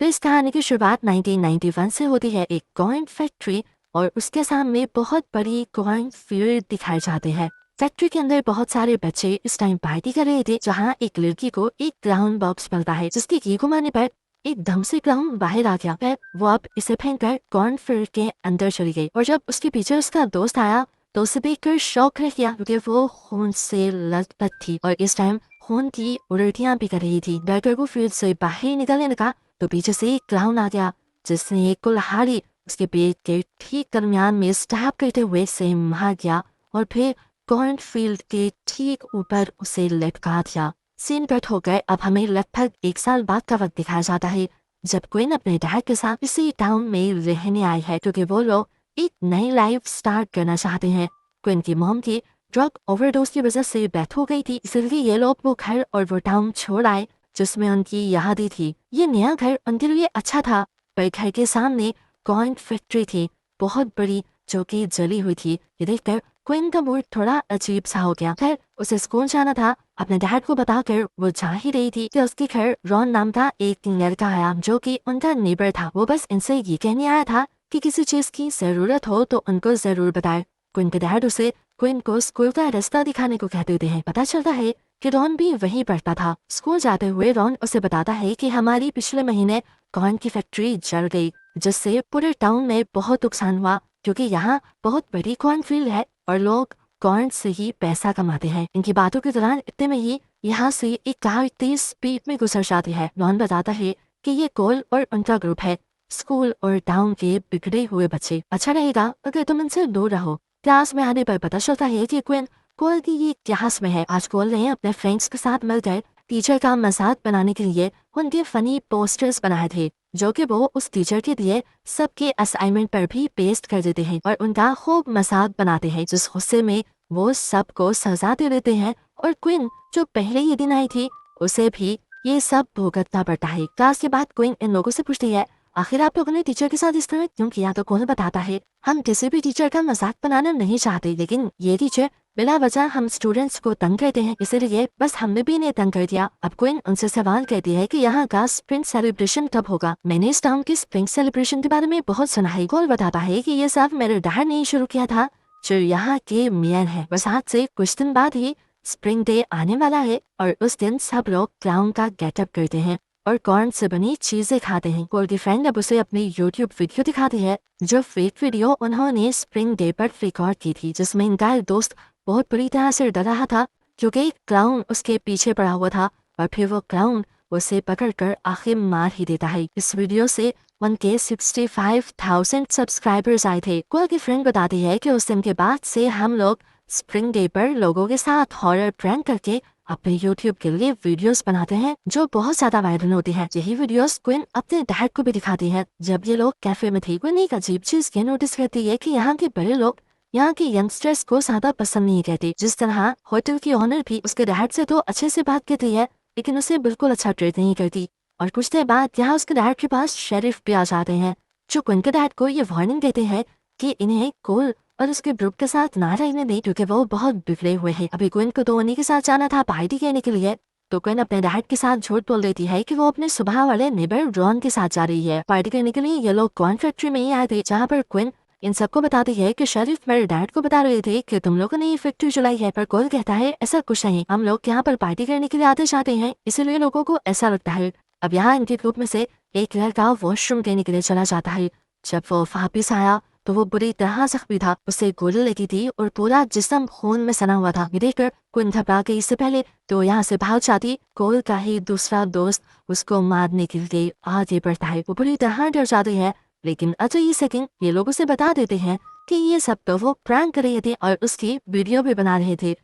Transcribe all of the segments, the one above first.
तो इस कहानी की शुरुआत 1991 से होती है। एक कॉर्न फैक्ट्री और उसके सामने बहुत बड़ी कॉर्न फील्ड दिखाई जाती है। फैक्ट्री के अंदर बहुत सारे बच्चे इस टाइम पार्टी कर रहे थे, जहाँ एक लड़की को एक क्राउन बॉक्स मिलता है, जिसकी की घुमाने पर एकदम से क्राउन बाहर आ गया। फिर वो अब इसे फेंककर कॉर्न फील्ड के अंदर चली गई और जब उसके पीछे उसका दोस्त आया तो उसे देखकर शौक रह गया, क्योंकि वो खून से लथपथ थी और इस टाइम खून की उल्टियां भी कर रही थी। डरकर वो फील्ड से बाहर निकलने लगा तो पीछे से एक क्राउन आ गया, जिसने एक कुल्हाड़ी उसके पेट के ठीक दरमियान में स्टैब करते हुए से मार गया और फिर कॉर्न फील्ड के ठीक ऊपर उसे लटका दिया। सीन कट हो गए। अब हमें लगभग 1 साल बाद का वक्त दिखाया जाता है, जब क्वीन अपने डैड के साथ इसी टाउन में रहने आई है, क्योंकि वो लोग एक नई लाइफ स्टार्ट करना चाहते हैं। क्वीन की मॉम की ड्रग ओवरडोज की वजह से डेथ हो गई थी, इसलिए ये लोग वो घर और वो टाउन छोड़ आए जिसमें उनकी यादें थी। ये नया घर उनके लिए अच्छा था, पर घर के सामने कॉर्न फैक्ट्री थी, बहुत बड़ी, जो कि जली हुई थी। ये देखकर क्वीन का मूड थोड़ा अजीब सा हो गया। फिर उसे स्कूल जाना था। अपने डैड को बताकर वो जा ही रही थी कि उसके घर रॉन नाम का एक लड़का आया, जो कि उनका नेबर था। वो बस इनसे ये कहने आया था कि किसी चीज की जरूरत हो तो उनको जरूर बताए। क्वीन के डैड उसे क्वीन को स्कूल का रास्ता दिखाने को कह देते हैं। पता चलता है कि रॉन भी वहीं पढ़ता था। स्कूल जाते हुए रॉन उसे बताता है कि हमारी पिछले महीने कॉर्न की फैक्ट्री जल गई, जिससे पूरे टाउन में बहुत नुकसान हुआ, क्योंकि यहाँ बहुत बड़ी कॉर्न फील्ड है और लोग कॉर्न से ही पैसा कमाते हैं। इनकी बातों के दौरान इतने में ही यहाँ से एक कार तेज स्पीड में गुजर जाती है। रॉन बताता है कि ये कोल और उनका ग्रुप है, स्कूल और टाउन के बिगड़े हुए बच्चे। अच्छा रहेगा अगर तुम इनसे दूर रहो। क्लास में आने पर पता चलता है कि क्वीन कोल की ये क्लास में है। आज कोल ने अपने फ्रेंड्स के साथ मिलकर टीचर का मजाक बनाने के लिए उनके फनी पोस्टर्स बनाए थे, जो कि वो उस टीचर के दिए सबके असाइनमेंट पर भी पेस्ट कर देते हैं और उनका खूब मजाक बनाते हैं, जिस गुस्से में वो सबको सजा दे देते हैं। और क्वीन जो पहले ही दिन आई थी, उसे भी ये सब भुगतना पड़ता है। क्लास के बाद क्वीन इन लोगों से पूछती है, आखिर आप लोगों ने टीचर के साथ इस तरह क्यों किया? तो कौन बताता है, हम किसी भी टीचर का मजाक बनाना नहीं चाहते, लेकिन ये टीचर बिला वजह हम स्टूडेंट्स को तंग करते हैं, इसलिए बस हमने भी इन्हें तंग कर दिया। अब क्वीन उनसे सवाल करती है कि यहाँ का स्प्रिंग सेलिब्रेशन कब होगा? मैंने इस टाउन के स्प्रिंग सेलिब्रेशन के बारे में बहुत सुना है। कोल बताता है कि ये सब मेरे डैड ने शुरू किया था, जो यहाँ के मेयर है। बस आज से कुछ दिन बाद ही स्प्रिंग डे आने वाला है और उस दिन सब लोग क्लाउन का गेटअप करते हैं और कॉर्न से बनी चीजें खाते हैं। कोल की फ्रेंड अब उसे अपनी यूट्यूब वीडियो दिखाती है, जो फेक वीडियो उन्होंने स्प्रिंग डे पर रिकॉर्ड की थी, जिसमें इनका दोस्त बहुत बुरी तरह से डर रहा था, क्योंकि एक क्लाउन उसके पीछे पड़ा हुआ था और फिर वो क्लाउन उसे पकड़कर आखिर मार ही देता है। इस वीडियो से उनके 65,000 सब्सक्राइबर्स आए थे। कोल की फ्रेंड बताती है कि उस दिन के बाद से हम लोग स्प्रिंग डे पर लोगों के साथ हॉरर प्रैंक करके अपने यूट्यूब के लिए वीडियोस बनाते हैं, जो बहुत ज्यादा वायरल होती है। यही वीडियोस क्वीन अपने डैड को भी दिखाती है। जब ये लोग कैफे में थे, क्वीन एक अजीब चीज ये नोटिस करती है कि यहाँ के बड़े लोग यहाँ के यंगस्टर्स को ज्यादा पसंद नहीं करते। जिस तरह होटल की ओनर भी उसके डैड से तो अच्छे से बात करती है, लेकिन उसे बिल्कुल अच्छा ट्रीट नहीं करती। और कुछ देर बाद यहाँ उसके डैड के पास शेरिफ भी आ जाते हैं, जो क्वीन के डैड को ये वार्निंग देते हैं कि इन्हें कोल और उसके ग्रुप के साथ ना रहने दे, क्योंकि वो बहुत बिगड़े हुए हैं। अभी क्वीन को तो उन्हीं के साथ जाना था पार्टी करने के लिए, तो क्वीन अपने डैड के साथ झूठ बोल देती है कि वो अपने सुबह वाले नेबर रॉन के साथ जा रही है। पार्टी करने के लिए ये लोग कॉर्न फैक्ट्री में ही आए थे, जहाँ पर क्वीन इन सबको बताती है कि शरीफ मेरे डैड को बता रहे थे कि तुम लोगों ने ये फैक्ट्री चलाई है, पर कोल कहता है ऐसा कुछ नहीं, हम लोग यहाँ पर पार्टी करने के लिए आते जाते हैं, इसीलिए लोगों को ऐसा लगता है। अब यहाँ इनके ग्रुप में से एक लड़का वॉशरूम करने के लिए चला जाता है। जब वो वापिस आया तो वो बुरी तरह जख्मी था, उसे गोली लगी थी और पूरा जिस्म खून में सना हुआ था। ये देखकर क्वीन घबरा गई। इससे पहले तो यहाँ से भाग जाती, कोल का ही दूसरा दोस्त उसको मारने के लिए आगे बढ़ता है। वो बुरी तरह डर जाती है, लेकिन अजय सेकंड ये लोग उसे बता देते हैं कि ये सब तो वो प्रैंक कर रहे थे और उसकी वीडियो भी बना रहे थे।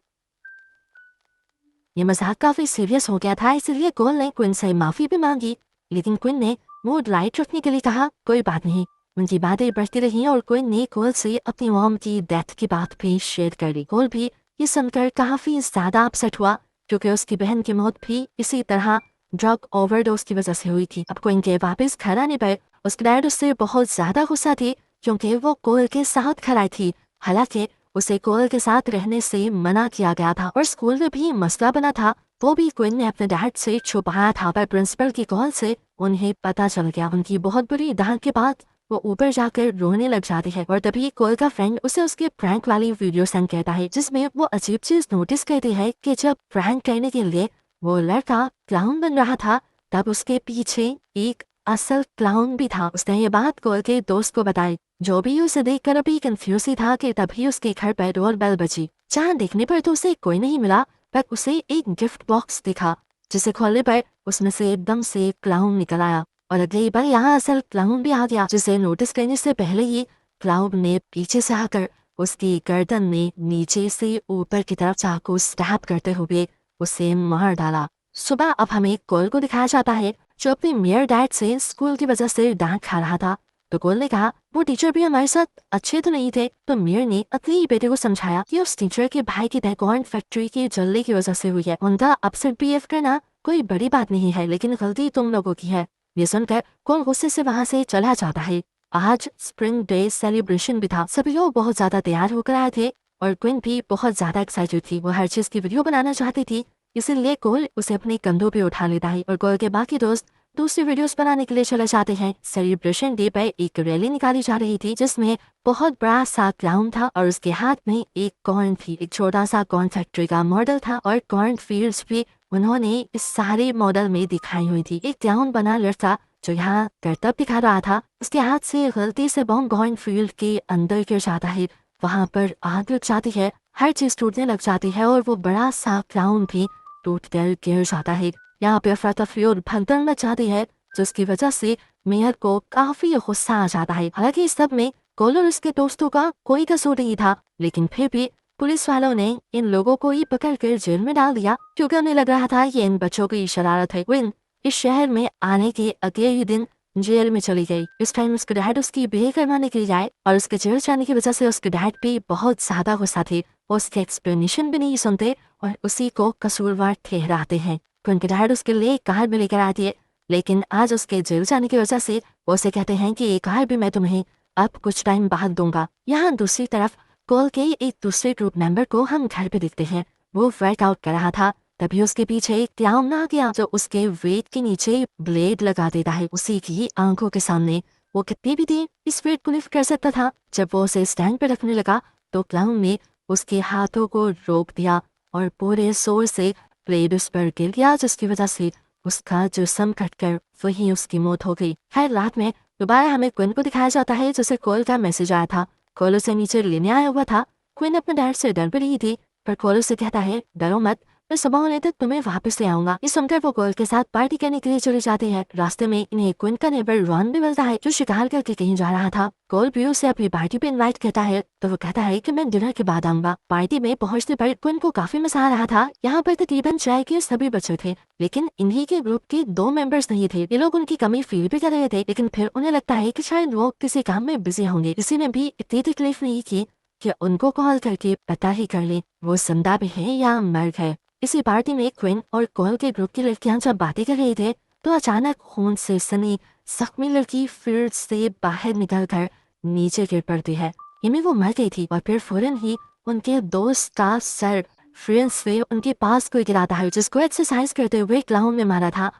ये मजाक काफी सीरियस हो गया था, इसलिए कोल ने क्वीन से माफी भी मांगी, लेकिन क्वीन ने मूड लाइट रखने के लिए कहा कोई बात नहीं। उनकी बातें बढ़ती रही और क्वीन ने कोल से अपनी मॉम की डेथ की बात भी शेयर कर दी। कोल भी ये सुनकर काफी ज्यादा अपसेट हुआ, क्योंकि उसकी बहन की मौत भी इसी तरह ड्रग ओवरडोज की वजह से हुई थी। अब क्वीन के वापस घर आने पर उसके डैड उससे बहुत ज्यादा गुस्सा थे, क्योंकि वो कोल के साथ घर आई थी। हालांकि उसे कोल के साथ रहने से मना किया गया था और स्कूल में भी मसला बना था, वो भी क्वीन ने अपने डैड से छुपाया था। पर प्रिंसिपल की कॉल से उन्हें पता चल गया। उनकी बहुत बुरी दाग के बाद वो ऊपर जाकर रोने लग जाती है और तभी कोयल का फ्रेंड उसे उसके प्रैंक वाली वीडियो सेंड करता है, जिसमें वो अजीब चीज नोटिस करती है कि जब प्रैंक करने के लिए वो लड़का क्लाउन बन रहा था तब उसके पीछे एक असल क्लाउन भी था। उसने ये बात कोयल के दोस्त को बताई, जो भी उसे देखकर अभी कंफ्यूज ही था कि तभी उसके घर पर डोर बेल बजी। जहाँ देखने पर तो उसे कोई नहीं मिला, पर उसे एक गिफ्ट बॉक्स दिखा, जिसे खोलने पर उसमें से एकदम से क्लाउन निकल आया और अगली बार यहाँ असल क्लाउन भी आ गया, जिसे नोटिस करने से पहले ही क्लाउन ने पीछे से आकर उसकी गर्दन में नीचे से ऊपर की तरफ चाकू स्टैब करते हुए उसे मार डाला। सुबह अब हमें कोयल को दिखाया जाता है, जो अपने मेयर डैड से स्कूल की वजह से डांट खा रहा था। तो कोयल ने कहा वो टीचर भी हमारे साथ अच्छे तो नहीं थे। तो मेयर ने अपने बेटे को समझाया कि उस टीचर के भाई की डेथ कॉर्न फैक्ट्री की जलने की वजह से हुई है। उनका अपसेट बिहेव करना कोई बड़ी बात नहीं है, लेकिन गलती तुम लोगों की है। ये सुनकर कोयल गुस्से से वहाँ से चला जाता है। आज स्प्रिंग डे सेलिब्रेशन भी था, सभी लोग बहुत ज्यादा तैयार होकर आए थे और क्विन भी बहुत ज्यादा एक्साइटेड थी। वो हर चीज की वीडियो बनाना चाहती थी, इसीलिए कोयल उसे अपने कंधों पे उठा लेता है और कोयल के बाकी दोस्त दूसरी वीडियोस बनाने के लिए चले जाते हैं। सेलिब्रेशन डे पर एक रैली निकाली जा रही थी, जिसमें बहुत बड़ा सा क्लाउन था और उसके हाथ में एक कॉर्न थी। एक छोटा सा कॉर्न फैक्ट्री का मॉडल था और कॉर्न फील्ड्स भी उन्होंने इस सारे मॉडल में दिखाई हुई थी। एक क्लाउन बना लड़का जो यहाँ करतब दिखा रहा था, उसके हाथ से गलती से बॉम्ब कॉर्न फील्ड के अंदर गिर जाता है। वहाँ पर आग लग जाती है, हर चीज टूटने लग जाती है और वो बड़ा सा क्लाउन भी टूट कर गिर जाता है। यहाँ पे अफरा-तफरी और भगदड़ मच जाती है, जिसकी वजह से मेयर को काफी गुस्सा आ जाता है। हालांकि इस सब में कोयल और उसके दोस्तों का कोई कसूर नहीं था, लेकिन फिर भी पुलिस वालों ने इन लोगों को ही पकड़ कर जेल में डाल दिया, क्योंकि उन्हें लग रहा था ये इन बच्चों की शरारत है। विन इस शहर में आने के अगले ही दिन जेल में चली गई। इस टाइम उसके डैड उसकी बिहे करवाने के लिए आए और उसके जेल जाने की वजह से उसके डैड भी बहुत ज्यादा गुस्सा थे। वो उसके एक्सप्लेनेशन भी नहीं सुनते और उसी को कसूरवार ठहराते हैं। उनके डैड उसके लिए कार भी लेकर आती है, लेकिन आज उसके जेल जाने की वजह से वो उसे कहते हैं कि ये कार भी मैं तुम्हें अब कुछ टाइम बाद दूंगा। यहाँ दूसरी तरफ कोयल के एक दूसरे ग्रुप मेंबर को हम घर पे देखते हैं। वो वर्कआउट कर रहा था, तभी उसके पीछे एक क्लाउन आ गया जो उसके वेट के नीचे ब्लेड लगा देता है उसी की आंखों के सामने। वो कितनी भी देर इस वेट को लिफ्ट कर सकता था। जब वो उसे स्टैंड पे रखने लगा तो क्लाउन ने उसके हाथों को रोक दिया और पूरे जोर से ब्लेड उस पर गिर गया, जिसकी वजह से उसका जिस्म कटकर वही उसकी मौत हो गई। खैर रात में दोबारा हमें क्विन को दिखाया जाता है, जिसे कोयल का मैसेज आया था। कोयल उसे नीचे लेने आया हुआ था। क्विन अपने डैड से डर भी रही थी, पर कोयल उसे कहता है डरो मत, मैं सुबह होने तक तुम्हें वापस ले आऊंगा। ये सुनकर वो कोयल के साथ पार्टी करने के लिए चले जाते हैं। रास्ते में इन्हें क्विन का नेबर रॉन भी मिलता है, जो शिकार करके कहीं जा रहा था। कोयल भी उसे अपनी पार्टी पे इनवाइट करता है, तो वो कहता है कि मैं डिनर के बाद आऊंगा। पार्टी में पहुंचने पर क्विन को काफी मजा आ रहा था। यहाँ पर तकरीबन चाय के सभी बच्चे थे, लेकिन इन्हीं के ग्रुप के 2 मेंबर्स नहीं थे। ये लोग उनकी कमी फील भी कर रहे थे, लेकिन फिर उन्हें लगता है कि शायद वो किसी काम में बिजी होंगे। किसी ने भी इतनी तकलीफ नहीं की कि उनको कॉल करके पता ही कर ले वो जिंदा भी है या मर गए। इसी पार्टी में क्विन और कोयल के ग्रुप की लड़कियां जब बातें कर रहे थे तो अचानक खून से सनी जख्मी लड़की फील्ड से बाहर निकलकर नीचे गिर पड़ती है। इनमें वो मर गई थी और फिर फौरन ही उनके दोस्त का सर फ्रेंड से उनके पास कोई गिराता है, जिसको एक्सरसाइज करते हुए क्लाउन ने मारा था।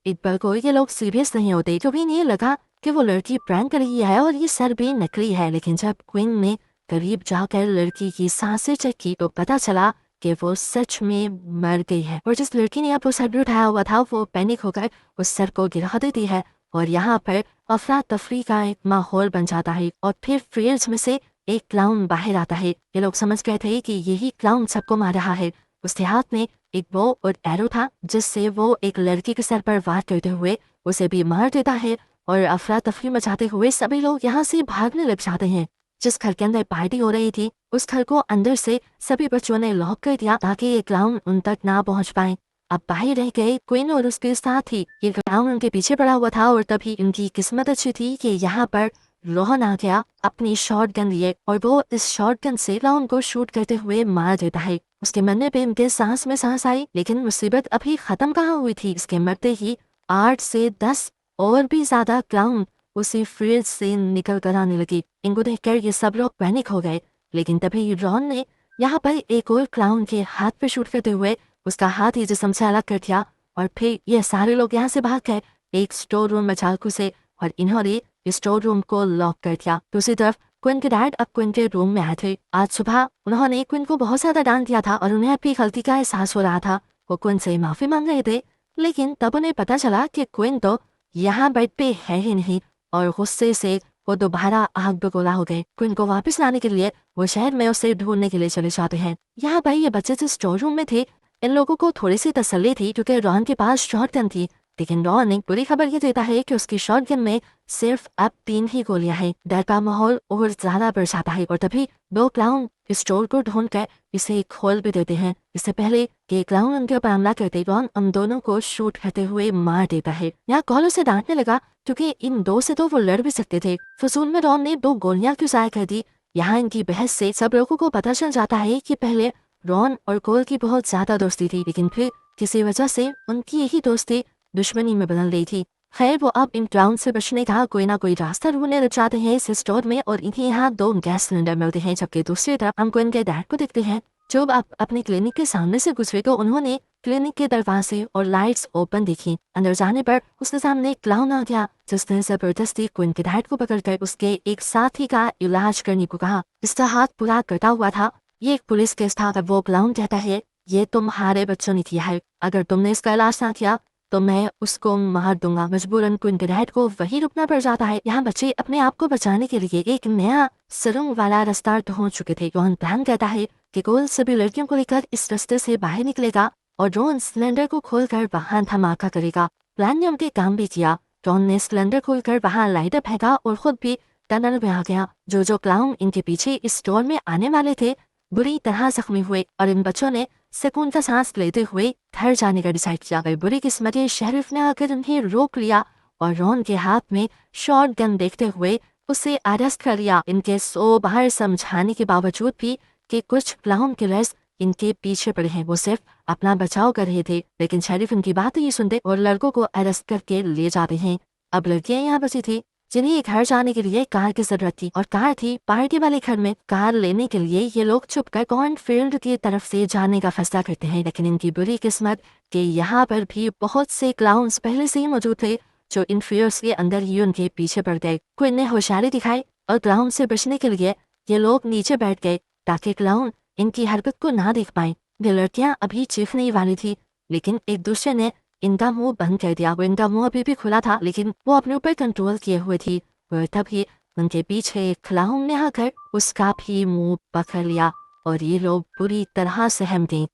इस पर कोई ये लोग सीरियस नहीं होते, क्योंकि इन्हें लगा कि वो लड़की प्रैंक कर रही है और ये सर भी नकली है। लेकिन जब क्वीन ने करीब जाकर लड़की की सांसें चेक की तो पता चला कि वो सच में मर गई है। और जिस लड़की ने अब वो सर उठाया हुआ था वो पैनिक होकर उस सर को गिरा देती है और यहाँ पर अफरा तफरी का एक माहौल बन जाता है। और फिर फील्ड्स में से एक क्लाउन बाहर आता है। ये लोग समझ गए थे कि यही क्लाउन सबको मार रहा है। उसके हाथ में एक बो और एरो था, जिससे वो एक लड़की के सर पर वार करते हुए उसे भी मार देता है और अफरा तफरी मचाते हुए सभी लोग यहाँ से भागने लग जाते हैं। जिस घर के अंदर पार्टी हो रही थी उस घर को अंदर से सभी बच्चों ने लॉक कर दिया ताकि ये क्लाउन उन तक ना पहुंच पाए। अब बाहर रह गए क्वीन और उसके साथ ही ये क्लाउन उनके पीछे पड़ा हुआ था और तभी इनकी किस्मत अच्छी थी कि यहाँ पर रोहन आ गया अपनी शॉर्ट गन लिए और वो इस शॉर्ट गन से क्लाउन को शूट करते हुए मार देता है। उसके मरने पे इनके सांस में सांस आई, लेकिन मुसीबत अभी खत्म कहाँ हुई थी। इसके मरते ही 8 से 10 और भी ज्यादा क्लाउन उसी फील्ड से निकल कर आने लगी। इनको देखकर ये सब लोग पैनिक हो गए, लेकिन तभी रॉन ने यहाँ पर एक और क्लाउन के हाथ पे शूट करते हुए उसका हाथ ही जिस्म से अलग कर दिया और फिर ये सारे लोग यहाँ से भाग गए एक स्टोर रूम में चाकू से और इन्होंने इस स्टोर रूम को लॉक कर दिया। दूसरी तरफ क्विन के डैड अब क्विन के रूम में आए थे। आज सुबह उन्होंने क्विन को बहुत ज्यादा डांट दिया था और उन्हें अपनी गलती का एहसास हो रहा था। वो क्विन से माफी मांग रहे थे, लेकिन तब उन्हें पता चला कि क्विन तो यहाँ बेड पे है ही नहीं और गुस्से से वो दोबारा आग बगोला हो गए। क्विन को वापस लाने के लिए वो शहर में उसे ढूंढने के लिए चले जाते हैं। यहाँ पर ये बच्चे जो स्टोर रूम में थे, इन लोगों को थोड़ी सी तसल्ली थी क्योंकि रॉन के पास शॉटगन थी, लेकिन रॉन एक बुरी खबर ये देता है कि उसकी शॉटगन में सिर्फ अब 3 ही गोलियां हैं। डर का माहौल और ज्यादा बढ़ जाता है और तभी दो क्लाउन इस स्टोर को ढूंढकर इसे खोल भी देते हैं। इससे पहले कि क्लाउन उनके ऊपर हमला करते, रॉन उन दोनों को शूट करते हुए मार देता है। यहाँ कॉल उसे डांटने लगा क्योंकि इन दो से तो वो लड़ भी सकते थे। फजूल में रॉन ने 2 गोलियां क्यों जाया कर दी। यहाँ इनकी बहस से सब लोगों को पता चल जाता है कि पहले रॉन और कोल की बहुत ज्यादा दोस्ती थी, लेकिन फिर किसी वजह से उनकी यही दोस्ती दुश्मनी में बदल गई थी। खैर वो अब इन क्लाउन से बचने का कोई ना कोई रास्ता ढूंढने लग जाते हैं इस स्टोर में और इन्हें यहाँ 2 गैस सिलेंडर मिलते हैं। जबकि दूसरी तरफ हम क्विन के डैड को देखते हैं जो अब अपने क्लिनिक के सामने से गुजरे तो उन्होंने क्लिनिक के दरवाजे और लाइट्स ओपन देखी। अंदर जाने पर उसके सामने एक क्लाउन आ गया जिसने जबरदस्ती क्विन के डैड को पकड़कर उसके एक साथी का इलाज करने को कहा। इसका हाथ पूरा कटा हुआ था। ये एक पुलिस केस था। तब वो क्लाउन कहता है, ये तुम्हारे बच्चों ने किया है, अगर तुमने इसका इलाज ना किया तो मैं उसको मार दूंगा। मजबूरन क्विन के डैड को वही रुकना पड़ जाता है। यहाँ बच्चे अपने आप को बचाने के लिए एक नया सुरंग वाला रास्ता ढूंढ चुके थे। रोहन प्लान कहता है कि कोल सभी लड़कियों को लेकर इस रास्ते से बाहर निकलेगा और रोहन सिलेंडर को खोलकर वहां धमाका करेगा। प्लान ने उनके काम भी किया। रोहन ने सिलेंडर खोलकर वहां लाइटर फेंका और खुद भी टनल में आ गया। जो क्लाउन इनके पीछे इस स्टोर में आने वाले थे बुरी तरह जख्मी हुए और इन बच्चों ने सुकून का सांस लेते हुए घर जाने का डिसाइड किया। गई बुरी किस्मत शेरिफ ने आकर उन्हें रोक लिया और रॉन के हाथ में शॉट गन देखते हुए उसे अरेस्ट कर लिया। इनके सो बाहर समझाने के बावजूद भी कि कुछ क्लाउन किलर्स इनके पीछे पड़े हैं, वो सिर्फ अपना बचाव कर रहे थे, लेकिन शेरिफ इनकी बात ही सुनते और लड़कों को अरेस्ट करके ले जाते हैं। अब लड़कियां यहाँ बची थी जिन्हें घर जाने के लिए कार की जरूरत थी और कार थी पार्टी वाले घर में। कार लेने के लिए ये लोग छुपकर कॉर्नफील्ड की तरफ से जाने का फैसला करते हैं, लेकिन इनकी बुरी किस्मत कि यहाँ पर भी बहुत से क्लाउन्स पहले से ही मौजूद थे जो इन फियर्स के अंदर ही उनके पीछे पड़ गए। क्विन ने होशियारी दिखाई और क्लाउन से बचने के लिए ये लोग नीचे बैठ गए ताकि क्लाउन इनकी हरकत को ना देख पाए। वे लड़कियां अभी चीखने ही वाली थी, लेकिन एक दूसरे ने इनका मुंह बंद कर दिया। वो इनका मुंह अभी भी खुला था, लेकिन वो अपने ऊपर कंट्रोल किए हुए थी। वो तभी उनके पीछे एक क्लाउन ने आकर उसका भी मुंह पकड़ लिया और ये लोग बुरी तरह सहम गए।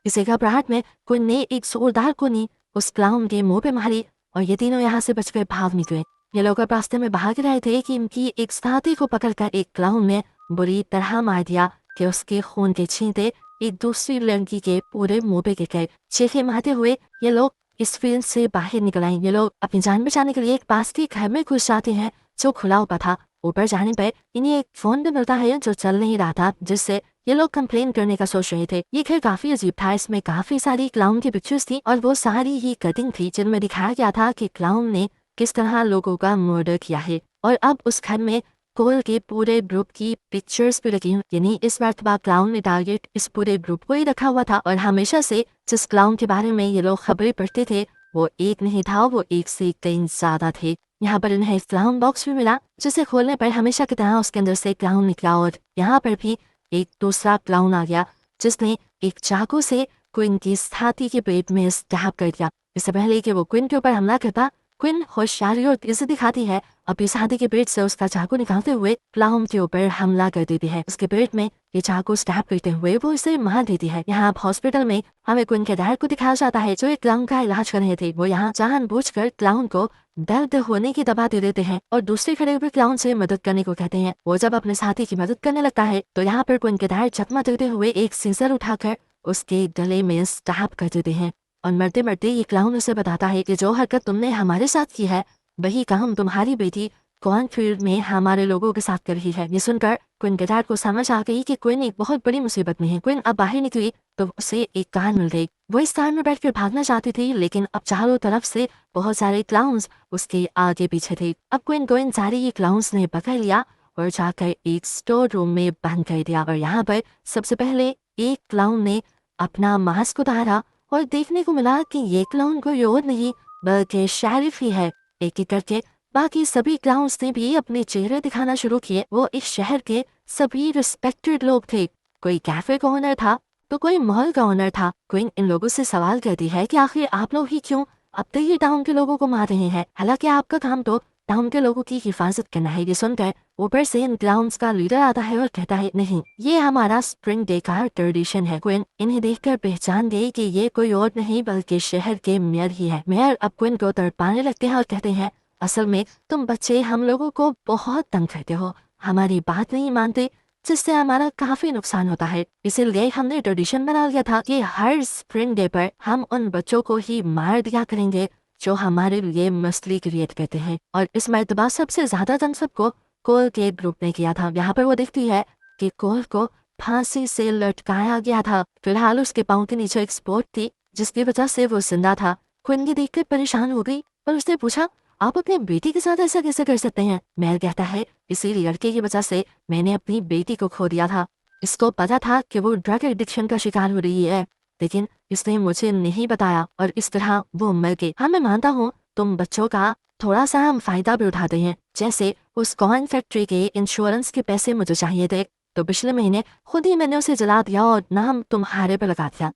इसे घबराहट में क्विन ने एक जोरदार गोली उस क्लाउन के मुंह पे मारी और ये तीनों यहाँ से बचकर भाग निकले। ये लोग अब रास्ते में भाग रहे थे कि इनकी एक साथी को पकड़कर एक क्लाउन ने बुरी तरह मार दिया कि उसके खून के छींटे एक दूसरी लड़की के पूरे मुंह पे गिर गए। चीखे मारते हुए ये लोग इस फील्ड से बाहर निकल आए। ये लोग अपनी जान बचाने के लिए एक पास के घर में घुस जाते हैं जो खुला हुआ था। ऊपर जाने पर इन्हें एक फोन भी मिलता है जो चल नहीं रहा था, जिससे ये लोग कंप्लेन करने का सोच रहे थे। ये घर काफी अजीब था, इसमें काफी सारी क्लाउन की पिक्चर्स थी और वो सारी ही कटिंग थी जिनमें दिखाया गया था कि क्लाउन ने किस तरह लोगों का मर्डर किया है। और अब उस घर में कोल के पूरे ग्रुप की पिक्चर्स भी लगी हुई, यानी इस मरतबा क्लाउन ने टारगेट इस पूरे ग्रुप को ही रखा हुआ था। और हमेशा से जिस क्लाउन के बारे में ये लोग खबरें पढ़ते थे वो एक नहीं था, वो एक से कई ज्यादा थे। यहाँ पर इन्हें क्लाउन बॉक्स भी मिला जिसे खोलने पर हमेशा की तरह उसके अंदर से क्लाउन निकला और यहाँ पर भी एक दूसरा क्लाउन आ गया जिसने एक चाकू से क्विन की छाती के पेट में स्टैब कर दिया। इससे पहले कि वो क्विन के ऊपर हमला करता, क्विन होशियारी और तेजी दिखाती है। अपनी छाती के पेट से उसका चाकू निकालते हुए क्लाउन के ऊपर हमला कर देती है। उसके पेट में ये चाकू स्टैब करते हुए वो इसे मार देती है। यहाँ अब हॉस्पिटल में हमें क्विन के डैड को दिखाया जाता है जो एक क्लाउन का इलाज कर रहे थे। वो यहाँ जानबूझकर क्लाउन को दर्द होने की दवा दे देते हैं और दूसरे खड़े हुए क्लाउन से मदद करने को कहते हैं। वो जब अपने साथी की मदद करने लगता है तो यहाँ पर क्विन के डैड चकमा देते हुए एक सीजर उठाकर उसके गले में स्टैब कर देते हैं और मरते मरते ये क्लाउन उसे बताता है कि जो हरकत तुमने हमारे साथ की है वही काम तुम्हारी बेटी कॉर्नफील्ड में हमारे लोगों के साथ कर रही है। ये सुनकर क्विन के डैड को समझ आ गई कि क्विन एक बहुत बड़ी मुसीबत में है। क्विन अब बाहर निकली तो उसे एक कार मिल गई। वो इस कार में बैठकर भागना चाहती थी, लेकिन अब चारों तरफ से बहुत सारे क्लाउन्स उसके आगे पीछे थे। अब क्विन को इन सारे ये क्लाउन्स ने पकड़ लिया और जाकर एक स्टोर रूम में बंद कर दिया। और यहाँ पर सबसे पहले एक क्लाउन ने अपना मास्क उतारा और देखने को मिला कि ये क्लाउन कोई और नहीं बल्कि शेरिफ ही है। एक एक करके बाकी सभी क्लाउन्स ने भी अपने चेहरे दिखाना शुरू किए। वो इस शहर के सभी रिस्पेक्टेड लोग थे। कोई कैफे का ओनर था तो कोई मॉल का ओनर था। क्वीन इन लोगों से सवाल करती है कि आखिर आप लोग ही क्यों अब तक ये टाउन के लोगों को मार रहे हैं, हालांकि आपका काम तो टाउन के लोगों की हिफाजत करना है। ये सुनकर ऊपर से इन क्लाउन्स का लीडर आता है और कहता है, नहीं, ये हमारा स्प्रिंग डे का ट्रेडिशन है। क्वीन इन्हें देखकर पहचान गई कि ये कोई और नहीं बल्कि शहर के मेयर ही है। मेयर अब क्वीन को तड़पाने लगते हैं और कहते हैं, असल में तुम बच्चे हम लोगों को बहुत तंग करते हो, हमारी बात नहीं मानते, जिससे हमारा काफी नुकसान होता है। इसीलिए हमने ट्रेडिशन बना लिया था कि हर स्प्रिंग डे पर हम उन बच्चों को ही मार दिया करेंगे जो हमारे लिए मसली क्रिएट करते हैं। और इस मर्तबा सबसे ज्यादा तंग सबको कोल के ग्रुप ने किया था। यहाँ पर वो देखती है कि कोल को फांसी से लटकाया गया था। फिलहाल उसके पाँव के नीचे एक स्पॉट थी जिसकी वजह से वो जिंदा था। क्वीन ये देखकर परेशान हो गई और उसने पूछा, आप अपने बेटी के साथ ऐसा कैसे कर सकते हैं? मेयर कहता है, इसी लड़के की वजह से मैंने अपनी बेटी को खो दिया था। इसको पता था कि वो ड्रग एडिक्शन का शिकार हो रही है, लेकिन इसने मुझे नहीं बताया और इस तरह वो मर गई। हाँ, मैं मानता हूँ तुम बच्चों का थोड़ा सा हम फायदा भी उठाते हैं, जैसे उस कॉइन फैक्ट्री के इंश्योरेंस के पैसे मुझे चाहिए थे तो पिछले महीने खुद ही मैंने उसे जला दिया और नाम तुम्हारे पर लगा दिया।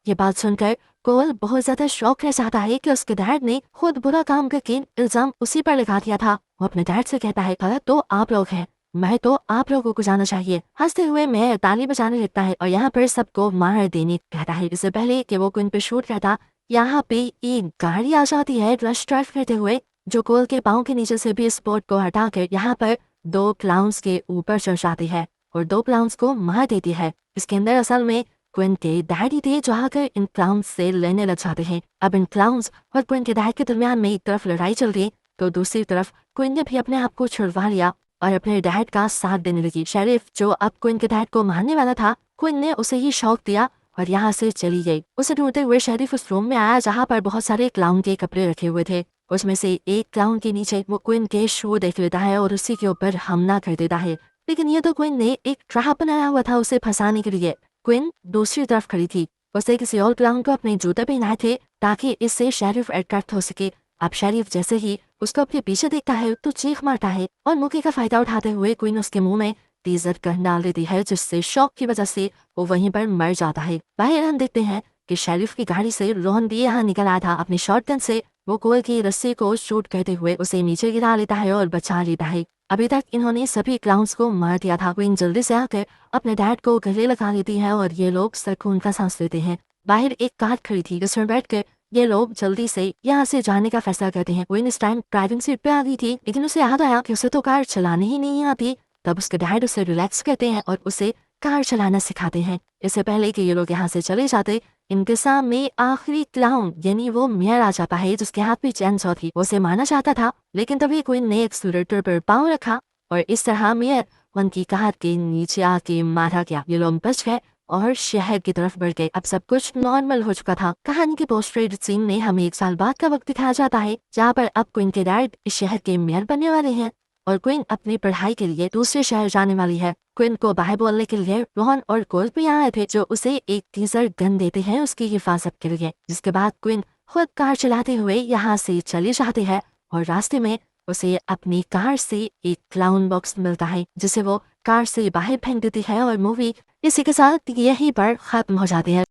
ये बात सुनकर कोल बहुत ज्यादा शौक रह जाता है कि उसके डैड ने खुद बुरा काम करके इल्जाम उसी पर लगा दिया था। वो अपने डैड से कहता है, गलत तो आप लोग हैं, मैं तो आप लोगों को जाना चाहिए। हंसते हुए मैं ताली बजाने लगता है और यहाँ पर सबको मार देने कहता है। इससे पहले कि वो क्वीन पे शूट करता, यहाँ पे एक गाड़ी आ जाती है रश ड्राइव करते हुए, जो कोल के पाँव के नीचे से भी स्पॉट को हटाकर यहाँ पर 2 क्लाउन्स के ऊपर चढ़ जाती है और 2 क्लाउन्स को मार देती है। इसके अंदर असल में क्वीन के डैडी थे जो आकर इन क्लाउन्स से लड़ने लग जाते हैं। अब इन क्लाउन्स और क्वीन के डैड के दरमियान में एक तरफ लड़ाई चल रही तो दूसरी तरफ क्वीन ने भी अपने आप को छुड़वा लिया और अपने डैड का साथ देने लगी। शेरिफ जो अब क्वीन के डैड को मारने वाला था, क्वीन ने उसे ही शौक दिया और यहाँ से चली गई। उसे ढूंढते हुए शेरिफ उस रूम में आया जहाँ पर बहुत सारे क्लाउन के कपड़े रखे हुए थे। उसमें से एक क्लाउन के नीचे वो क्वीन के शू देख लेता है और उसी के ऊपर हमला कर देता है, लेकिन ये तो क्वीन ने एक ट्रैप बनाया हुआ था उसे फंसाने के लिए। क्वीन दूसरी तरफ खड़ी थी, उसे किसी और क्लाउन को अपने जूते पहनाए थे ताकि इससे शेरिफ अट्रैक्ट हो सके। अब शेरिफ जैसे ही उसको अपने पीछे देखता है तो चीख मारता है और मौके का फायदा उठाते हुए क्वीन उसके मुंह में टीजर गन डाल देती है, जिससे शॉक की वजह से वो वहीं पर मर जाता है। बाहर हम देखते हैं कि शेरिफ की गाड़ी से रोहन भी यहाँ निकल आया था। अपनी शॉटगन से वो कोल की रस्सी को शूट करते हुए उसे नीचे गिरा लेता है और बचा लेता है। अभी तक इन्होंने सभी क्लाउन्स को मार दिया था। क्वीन जल्दी से आकर अपने डैड को गले लगा लेती है और ये लोग सुकून का सांस लेते हैं। बाहर एक कार खड़ी थी जिसमें बैठकर ये लोग जल्दी से यहाँ से जाने का फैसला करते हैं। क्वीन इस टाइम ड्राइविंग सीट पे आ गई थी, लेकिन उसे याद आया कि उसे तो कार चलाने ही नहीं आती। तब उसके डैड उसे रिलैक्स करते हैं और उसे कार चलाना सिखाते हैं। इससे पहले कि ये लोग यहाँ से चले जाते, इनके सामने आखिरी क्लाउन यानी वो मेयर आ जाता है जिसके हाथ में चैनसॉ थी। वो उसे मारना चाहता था, लेकिन तभी क्वीन ने एक स्कूटर पर पाँव रखा और इस तरह मेयर उनकी कार के नीचे आके मारा गया। ये लोग बच गए और शहर की तरफ बढ़ गए। अब सब कुछ नॉर्मल हो चुका था। कहानी के पोस्ट क्रेडिट सीन में हमें 1 साल बाद का वक्त दिखाया जाता है जहाँ पर अब क्वीन के डैड इस शहर के मेयर बनने वाले हैं और क्वीन अपनी पढ़ाई के लिए दूसरे शहर जाने वाली है। क्वीन को बाहर बोलने के लिए रोहन और कोल भी आए थे जो उसे एक टीजर गन देते हैं उसकी हिफाजत के लिए। जिसके बाद क्वीन खुद कार चलाते हुए यहाँ से चले जाते हैं और रास्ते में उसे अपनी कार से एक क्लाउन बॉक्स मिलता है जिसे वो कार से बाहर फेंक देती है और मूवी इसी के साथ यहीं पर खत्म हो जाती है।